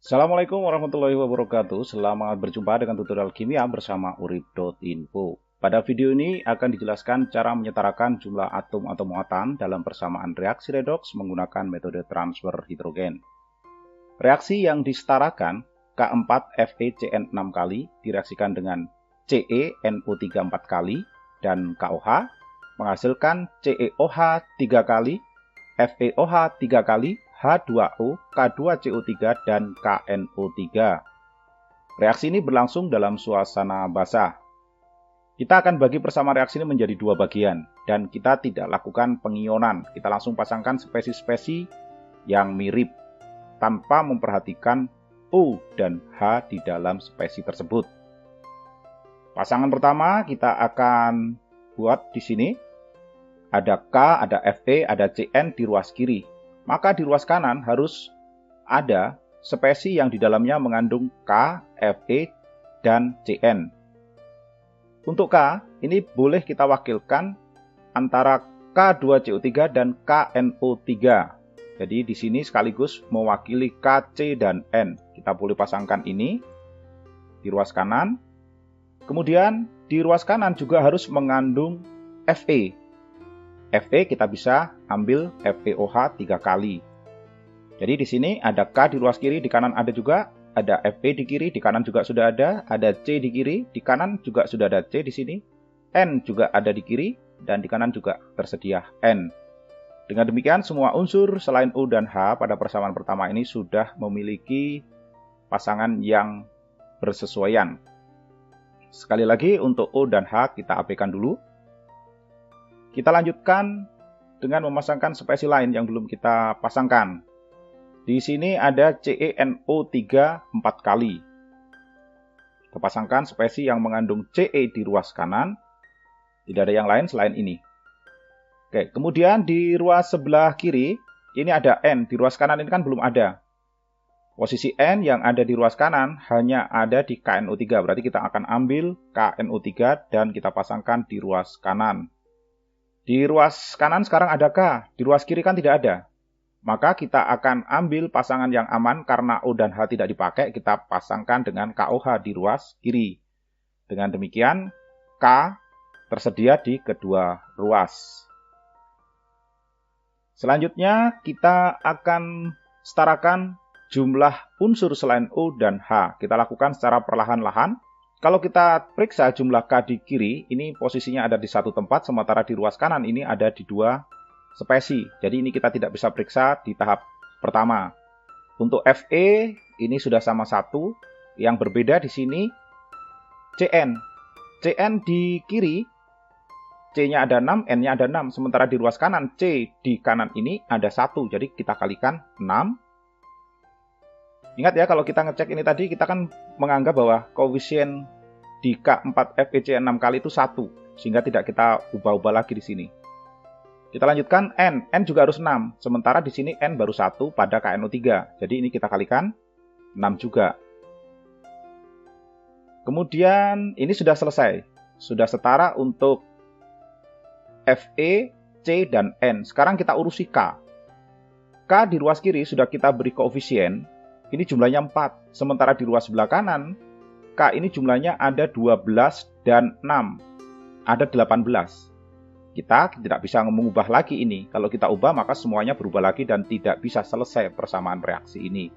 Assalamualaikum warahmatullahi wabarakatuh. Selamat berjumpa dengan tutorial kimia bersama urip.info. Pada video ini akan dijelaskan cara menyetarakan jumlah atom atau muatan dalam persamaan reaksi redox menggunakan metode transfer hidrogen. Reaksi yang disetarakan K4FeCN6 kali direaksikan dengan CeNO3 4 kali dan KOH menghasilkan CeOH 3 kali, FeOH 3 kali, H2O, K2CO3, dan KNO3. Reaksi ini berlangsung dalam suasana basah. Kita akan bagi persamaan reaksi ini menjadi dua bagian, dan kita tidak lakukan pengionan. Kita langsung pasangkan spesi-spesi yang mirip, tanpa memperhatikan O dan H di dalam spesi tersebut. Pasangan pertama kita akan buat di sini. Ada K, ada Fe, ada Cn di ruas kiri. Maka di ruas kanan harus ada spesi yang di dalamnya mengandung K, Fe, dan Cn. Untuk K, ini boleh kita wakilkan antara K2CO3 dan KNO3. Jadi di sini sekaligus mewakili K, C, dan N. Kita boleh pasangkan ini di ruas kanan. Kemudian di ruas kanan juga harus mengandung Fe. Fe kita bisa ambil FeOH 3 kali. Jadi di sini ada K di ruas kiri, di kanan ada juga, ada Fe di kiri, di kanan juga sudah ada C di kiri, di kanan juga sudah ada C di sini, N juga ada di kiri, dan di kanan juga tersedia N. Dengan demikian semua unsur selain O dan H pada persamaan pertama ini sudah memiliki pasangan yang bersesuaian. Sekali lagi untuk O dan H kita abaikan dulu. Kita lanjutkan dengan memasangkan spesi lain yang belum kita pasangkan. Di sini ada CeNO3 4 kali. Kita pasangkan spesi yang mengandung Ce di ruas kanan. Tidak ada yang lain selain ini. Oke, kemudian di ruas sebelah kiri, ini ada N. Di ruas kanan ini kan belum ada. Posisi N yang ada di ruas kanan hanya ada di KNO3. Berarti kita akan ambil KNO3 dan kita pasangkan di ruas kanan. Di ruas kanan sekarang ada K, di ruas kiri kan tidak ada. Maka kita akan ambil pasangan yang aman karena O dan H tidak dipakai, kita pasangkan dengan KOH di ruas kiri. Dengan demikian, K tersedia di kedua ruas. Selanjutnya, kita akan setarakan jumlah unsur selain O dan H. Kita lakukan secara perlahan-lahan. Kalau kita periksa jumlah K di kiri, ini posisinya ada di satu tempat, sementara di ruas kanan ini ada di dua spesi. Jadi ini kita tidak bisa periksa di tahap pertama. Untuk Fe, ini sudah sama satu. Yang berbeda di sini, Cn. Cn di kiri, C-nya ada 6, N-nya ada 6. Sementara di ruas kanan, C di kanan ini ada 1. Jadi kita kalikan 6. Ingat ya, kalau kita ngecek ini tadi, kita kan menganggap bahwa koefisien di K4FeCN6 kali itu 1. Sehingga tidak kita ubah-ubah lagi di sini. Kita lanjutkan N. N juga harus 6. Sementara di sini N baru 1 pada KNO3. Jadi ini kita kalikan 6 juga. Kemudian ini sudah selesai. Sudah setara untuk Fe, C, dan N. Sekarang kita urusi K. K di ruas kiri sudah kita beri koefisien. Ini jumlahnya 4. Sementara di ruas sebelah kanan, K ini jumlahnya ada 12 dan 6. Ada 18. Kita tidak bisa mengubah lagi ini. Kalau kita ubah, maka semuanya berubah lagi dan tidak bisa selesai persamaan reaksi ini.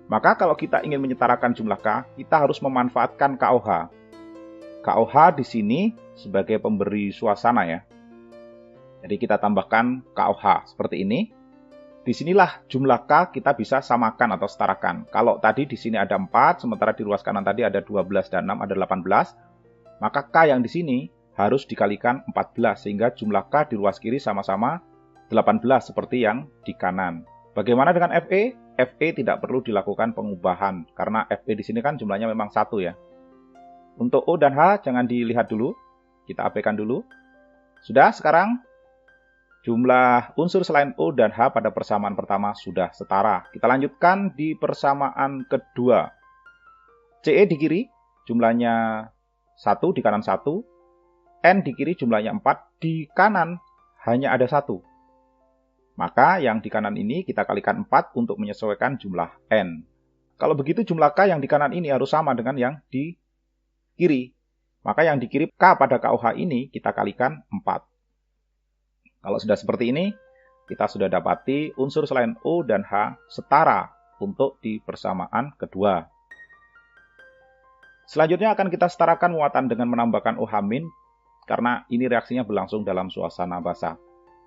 Maka kalau kita ingin menyetarakan jumlah K, kita harus memanfaatkan KOH. KOH di sini sebagai pemberi suasana ya. Jadi kita tambahkan KOH seperti ini. Disinilah jumlah K kita bisa samakan atau setarakan. Kalau tadi di sini ada 4, sementara di ruas kanan tadi ada 12 dan 6, ada 18. Maka K yang di sini harus dikalikan 14, sehingga jumlah K di ruas kiri sama-sama 18 seperti yang di kanan. Bagaimana dengan Fe? Fe tidak perlu dilakukan pengubahan, karena Fe di sini kan jumlahnya memang 1 ya. Untuk O dan H jangan dilihat dulu, kita abaikan dulu. Sudah, sekarang jumlah unsur selain O dan H pada persamaan pertama sudah setara. Kita lanjutkan di persamaan kedua. Ce di kiri jumlahnya 1, di kanan 1. N di kiri jumlahnya 4, di kanan hanya ada 1. Maka yang di kanan ini kita kalikan 4 untuk menyesuaikan jumlah N. Kalau begitu jumlah K yang di kanan ini harus sama dengan yang di kiri. Maka yang di kiri K pada KOH ini kita kalikan 4. Kalau sudah seperti ini, kita sudah dapati unsur selain O dan H setara untuk di persamaan kedua. Selanjutnya akan kita setarakan muatan dengan menambahkan OH- karena ini reaksinya berlangsung dalam suasana basah.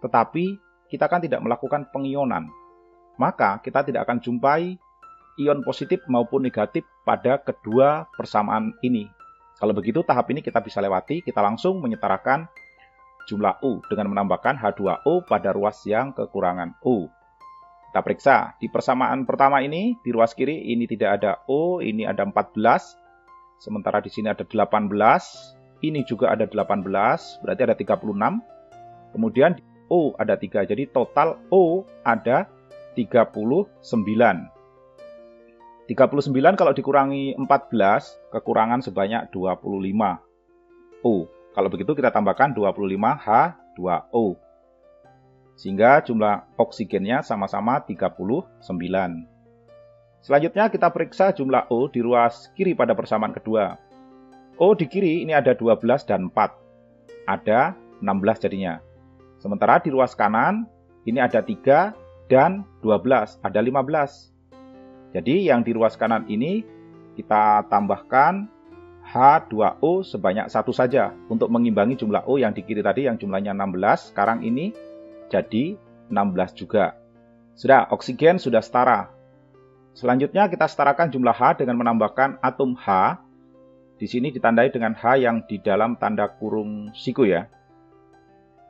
Tetapi kita kan tidak melakukan pengionan. Maka kita tidak akan jumpai ion positif maupun negatif pada kedua persamaan ini. Kalau begitu tahap ini kita bisa lewati, kita langsung menyetarakan jumlah U dengan menambahkan H2O pada ruas yang kekurangan U. Kita periksa, di persamaan pertama ini, di ruas kiri ini tidak ada O, ini ada 14, sementara di sini ada 18, ini juga ada 18, berarti ada 36, kemudian O ada 3, jadi total O ada 39. 39 kalau dikurangi 14, kekurangan sebanyak 25 O. Kalau begitu kita tambahkan 25 H2O. Sehingga jumlah oksigennya sama-sama 39. Selanjutnya kita periksa jumlah O di ruas kiri pada persamaan kedua. O di kiri ini ada 12 dan 4. Ada 16 jadinya. Sementara di ruas kanan ini ada 3 dan 12. Ada 15. Jadi yang di ruas kanan ini kita tambahkan H2O sebanyak 1 saja untuk mengimbangi jumlah O yang di kiri tadi yang jumlahnya 16, sekarang ini jadi 16 juga. Sudah, oksigen sudah setara. Selanjutnya kita setarakan jumlah H dengan menambahkan atom H. Di sini ditandai dengan H yang di dalam tanda kurung siku ya.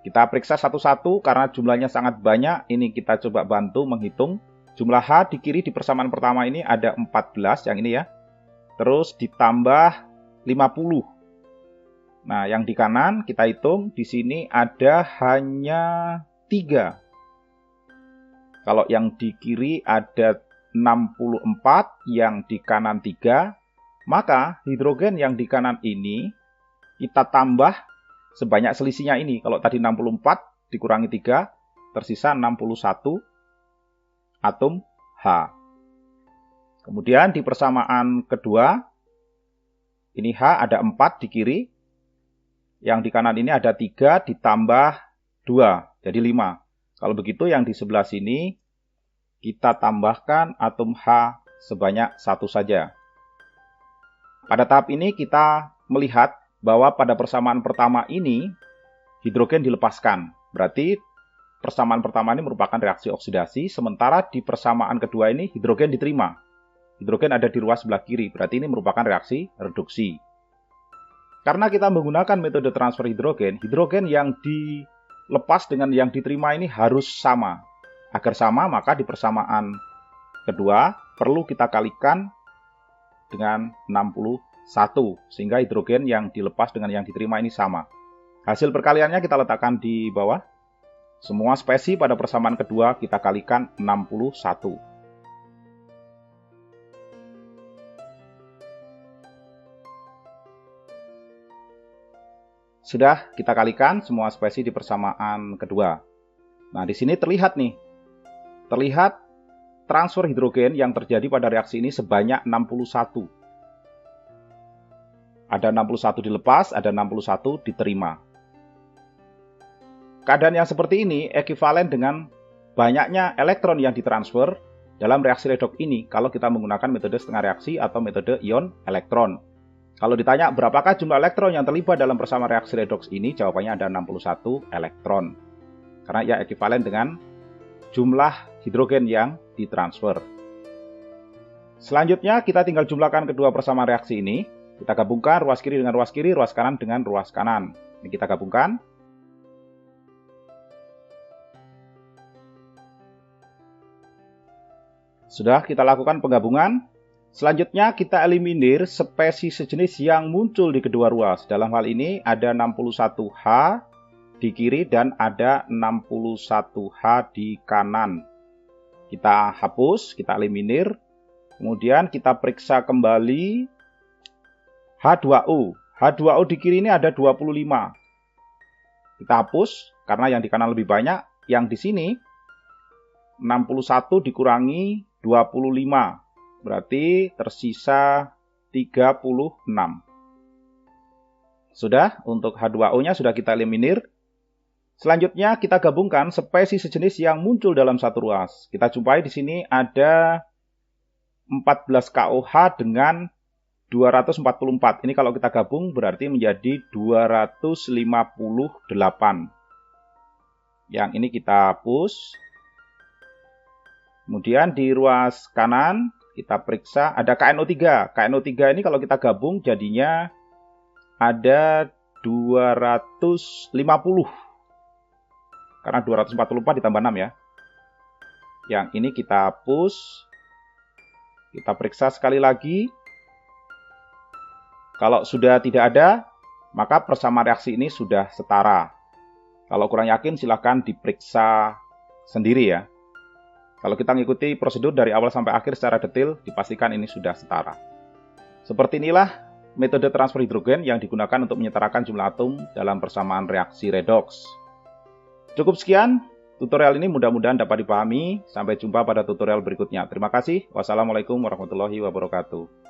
Kita periksa satu-satu karena jumlahnya sangat banyak, ini kita coba bantu menghitung. Jumlah H di kiri di persamaan pertama ini ada 14, yang ini ya. Terus ditambah 50. Nah, yang di kanan kita hitung di sini ada hanya 3. Kalau yang di kiri ada 64, yang di kanan 3, maka hidrogen yang di kanan ini kita tambah sebanyak selisihnya ini. Kalau tadi 64 dikurangi 3, tersisa 61 atom H. Kemudian di persamaan kedua, ini H ada 4 di kiri. Yang di kanan ini ada 3 ditambah 2, jadi 5. Kalau begitu yang di sebelah sini, kita tambahkan atom H sebanyak 1 saja. Pada tahap ini kita melihat bahwa pada persamaan pertama ini, hidrogen dilepaskan. Berarti persamaan pertama ini merupakan reaksi oksidasi, sementara di persamaan kedua ini hidrogen diterima. Hidrogen ada di ruas sebelah kiri, berarti ini merupakan reaksi reduksi. Karena kita menggunakan metode transfer hidrogen, hidrogen yang dilepas dengan yang diterima ini harus sama. Agar sama, maka di persamaan kedua perlu kita kalikan dengan 61, sehingga hidrogen yang dilepas dengan yang diterima ini sama. Hasil perkaliannya kita letakkan di bawah. Semua spesi pada persamaan kedua kita kalikan 61. Sudah kita kalikan semua spesi di persamaan kedua. Nah, di sini terlihat nih. Terlihat transfer hidrogen yang terjadi pada reaksi ini sebanyak 61. Ada 61 dilepas, ada 61 diterima. Keadaan yang seperti ini ekivalen dengan banyaknya elektron yang ditransfer dalam reaksi redoks ini kalau kita menggunakan metode setengah reaksi atau metode ion elektron. Kalau ditanya berapakah jumlah elektron yang terlibat dalam persamaan reaksi redoks ini, jawabannya ada 61 elektron. Karena ia ekivalen dengan jumlah hidrogen yang ditransfer. Selanjutnya kita tinggal jumlahkan kedua persamaan reaksi ini. Kita gabungkan ruas kiri dengan ruas kiri, ruas kanan dengan ruas kanan. Ini kita gabungkan. Sudah kita lakukan penggabungan. Selanjutnya kita eliminir spesies sejenis yang muncul di kedua ruas. Dalam hal ini ada 61H di kiri dan ada 61H di kanan. Kita hapus, kita eliminir. Kemudian kita periksa kembali H2O. H2O di kiri ini ada 25. Kita hapus karena yang di kanan lebih banyak. Yang di sini 61 dikurangi 25. berarti tersisa 36. Sudah, untuk H2O-nya sudah kita eliminir. Selanjutnya kita gabungkan spesies sejenis yang muncul dalam satu ruas. Kita jumpai di sini ada 14 KOH dengan 244. Ini kalau kita gabung berarti menjadi 258. Yang ini kita hapus. Kemudian di ruas kanan kita periksa ada KNO3. KNO3 ini kalau kita gabung jadinya ada 250. Karena 244 ditambah 6 ya. Yang ini kita hapus. Kita periksa sekali lagi. Kalau sudah tidak ada, maka persamaan reaksi ini sudah setara. Kalau kurang yakin silahkan diperiksa sendiri ya. Kalau kita mengikuti prosedur dari awal sampai akhir secara detail, dipastikan ini sudah setara. Seperti inilah metode transfer hidrogen yang digunakan untuk menyetarakan jumlah atom dalam persamaan reaksi redoks. Cukup sekian, tutorial ini mudah-mudahan dapat dipahami. Sampai jumpa pada tutorial berikutnya. Terima kasih. Wassalamualaikum warahmatullahi wabarakatuh.